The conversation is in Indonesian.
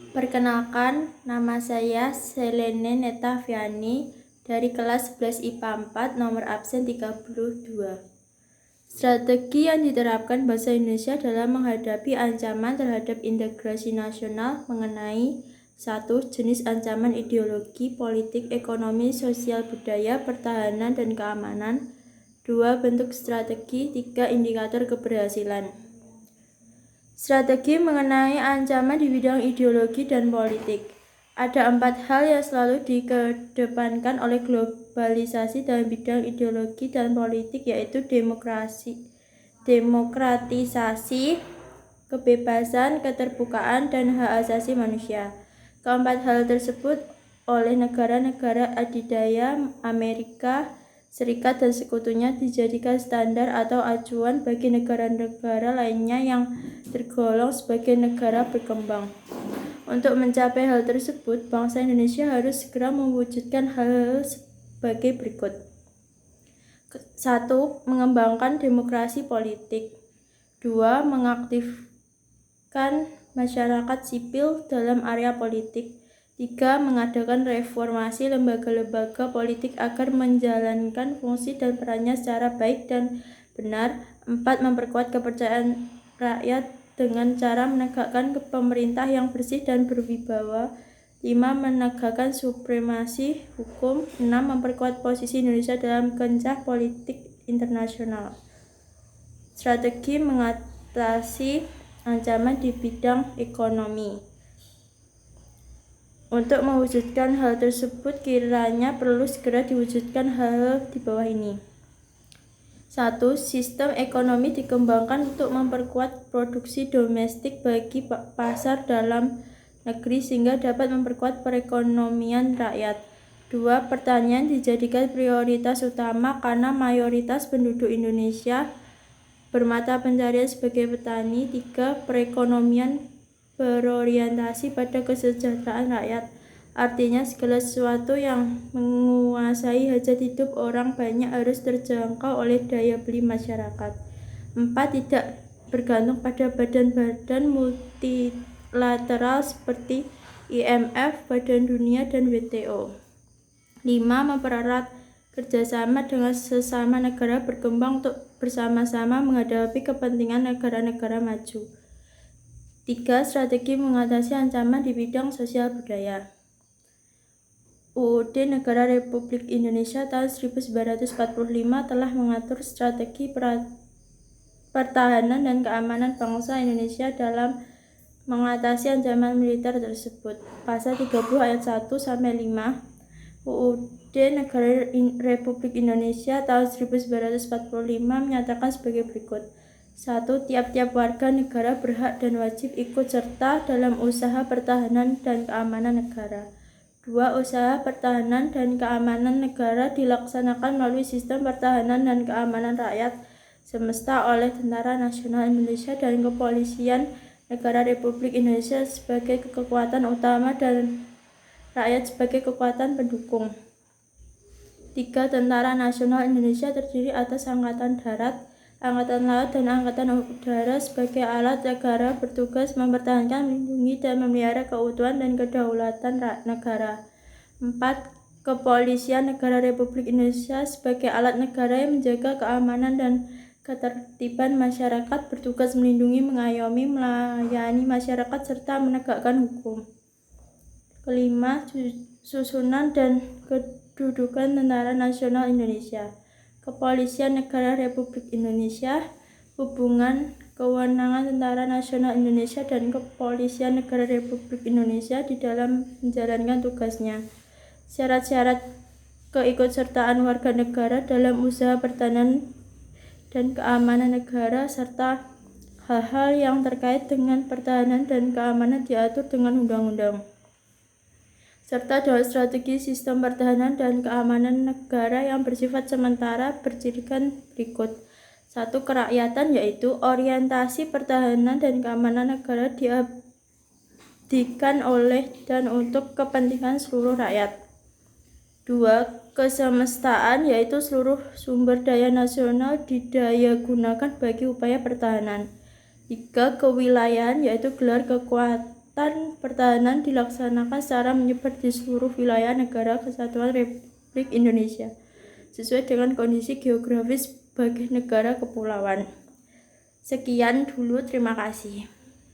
Perkenalkan, nama saya Selene Netaviani dari kelas 11 IPA 4, nomor absen 32. Strategi yang diterapkan Bangsa Indonesia dalam menghadapi ancaman terhadap integrasi nasional mengenai 1. Jenis ancaman ideologi, politik, ekonomi, sosial, budaya, pertahanan, dan keamanan. 2. Bentuk strategi. 3. Indikator keberhasilan. Strategi mengenai ancaman di bidang ideologi dan politik. Ada 4 hal yang selalu dikedepankan oleh globalisasi dalam bidang ideologi dan politik, yaitu demokratisasi, kebebasan, keterbukaan, dan hak asasi manusia. Keempat hal tersebut oleh negara-negara adidaya Amerika Serikat dan sekutunya dijadikan standar atau acuan bagi negara-negara lainnya yang tergolong sebagai negara berkembang. Untuk mencapai hal tersebut, bangsa Indonesia harus segera mewujudkan hal sebagai berikut. 1. Mengembangkan demokrasi politik. 2. Mengaktifkan masyarakat sipil dalam area politik. 3. Mengadakan reformasi lembaga-lembaga politik agar menjalankan fungsi dan perannya secara baik dan benar. 4. Memperkuat kepercayaan rakyat dengan cara menegakkan pemerintah yang bersih dan berwibawa. 5. Menegakkan supremasi hukum. 6. Memperkuat posisi Indonesia dalam kancah politik internasional. Strategi mengatasi ancaman di bidang ekonomi. Untuk mewujudkan hal tersebut, kiranya perlu segera diwujudkan hal di bawah ini. 1. Sistem ekonomi dikembangkan untuk memperkuat produksi domestik bagi pasar dalam negeri sehingga dapat memperkuat perekonomian rakyat. 2. Pertanian dijadikan prioritas utama karena mayoritas penduduk Indonesia bermata pencarian sebagai petani. 3. Perekonomian berorientasi pada kesejahteraan rakyat. Artinya segala sesuatu yang menguasai hajat hidup orang banyak harus terjangkau oleh daya beli masyarakat. 4. Tidak bergantung pada badan-badan multilateral seperti IMF, Badan Dunia, dan WTO. 5. Mempererat kerjasama dengan sesama negara berkembang untuk bersama-sama menghadapi kepentingan negara-negara maju. 3. Strategi mengatasi ancaman di bidang sosial budaya. UUD Negara Republik Indonesia tahun 1945 telah mengatur strategi pertahanan dan keamanan bangsa Indonesia dalam mengatasi ancaman militer tersebut. Pasal 30 ayat 1-5 UUD Negara Republik Indonesia tahun 1945 menyatakan sebagai berikut. 1. Tiap-tiap warga negara berhak dan wajib ikut serta dalam usaha pertahanan dan keamanan negara. 2. Usaha pertahanan dan keamanan negara dilaksanakan melalui sistem pertahanan dan keamanan rakyat semesta oleh Tentara Nasional Indonesia dan Kepolisian Negara Republik Indonesia sebagai kekuatan utama dan rakyat sebagai kekuatan pendukung. 3. Tentara Nasional Indonesia terdiri atas Angkatan Darat, Angkatan Laut, dan Angkatan Udara sebagai alat negara bertugas mempertahankan, melindungi, dan memelihara keutuhan dan kedaulatan negara. 4. Kepolisian Negara Republik Indonesia sebagai alat negara yang menjaga keamanan dan ketertiban masyarakat, bertugas melindungi, mengayomi, melayani masyarakat, serta menegakkan hukum. 5. Susunan dan kedudukan Tentara Nasional Indonesia. Kepolisian Negara Republik Indonesia, hubungan kewenangan Tentara Nasional Indonesia dan Kepolisian Negara Republik Indonesia di dalam menjalankan tugasnya. Syarat-syarat keikutsertaan warga negara dalam usaha pertahanan dan keamanan negara serta hal-hal yang terkait dengan pertahanan dan keamanan diatur dengan undang-undang. Serta dalam strategi sistem pertahanan dan keamanan negara yang bersifat sementara bercirikan berikut. 1. Kerakyatan, yaitu orientasi pertahanan dan keamanan negara diabdikan oleh dan untuk kepentingan seluruh rakyat. 2. Kesemestaan, yaitu seluruh sumber daya nasional didayagunakan bagi upaya pertahanan. 3. Kewilayahan, yaitu gelar kekuatan Kegiatan pertahanan dilaksanakan secara menyebar di seluruh wilayah Negara Kesatuan Republik Indonesia sesuai dengan kondisi geografis sebagai negara kepulauan. Sekian dulu, terima kasih.